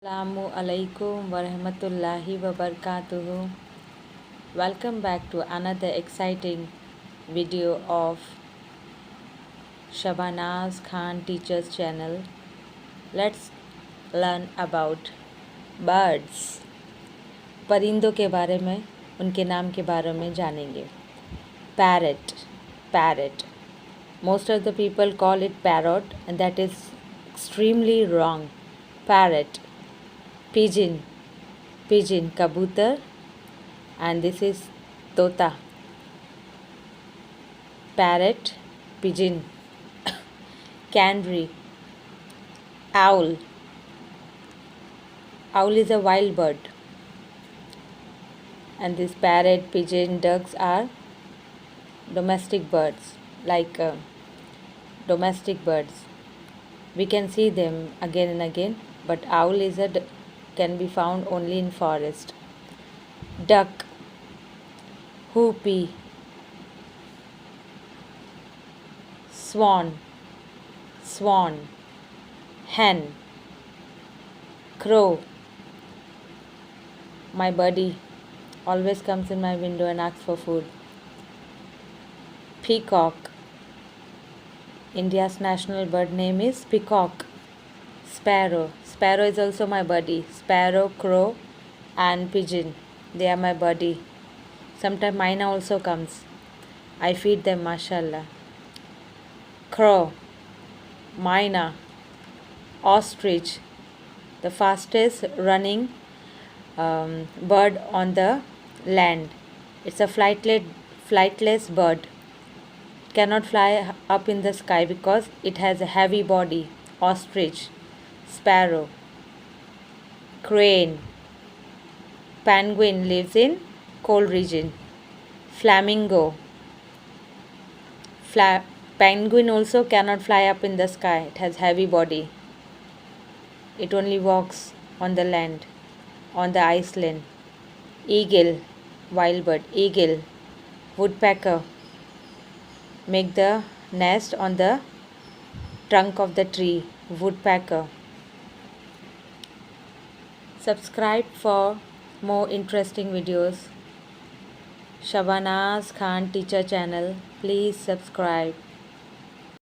Assalamu alaikum wa rahmatullahi wa barakatuhu. Welcome back to another exciting video of Shabanaz Khan Teachers channel. Let's learn about birds. परिंदों के बारे में, उनके नाम के बारे में जानेंगे. Parrot, parrot. Most of the people call it parrot, and that is extremely wrong. Parrot. Pigeon, pigeon, kabutar, and this is tota. Parrot, pigeon. Canary, owl. Owl is a wild bird, and this parrot, pigeon, ducks are domestic birds, like domestic birds. We can see them again and again, but owl is can be found only in forest. Duck, hoopie, swan, swan, hen, crow. My buddy always comes in my window and asks for food. Peacock. India's national bird name is peacock. Sparrow. Sparrow is also my buddy. Sparrow, crow, and pigeon. They are my buddy. Sometimes myna also comes. I feed them, mashallah. Crow, myna, ostrich, the fastest running bird on the land. It's a flightless bird. Cannot fly up in the sky because it has a heavy body. Ostrich, sparrow, crane. Penguin lives in cold region. Flamingo. Penguin also cannot fly up in the sky. It has heavy body. It only walks on the land, on the iceland. Eagle, wild bird. Eagle. Woodpecker. Make the nest on the trunk of the tree. Woodpecker. Subscribe for more interesting videos. Shabanaz Khan Teacher channel. Please subscribe.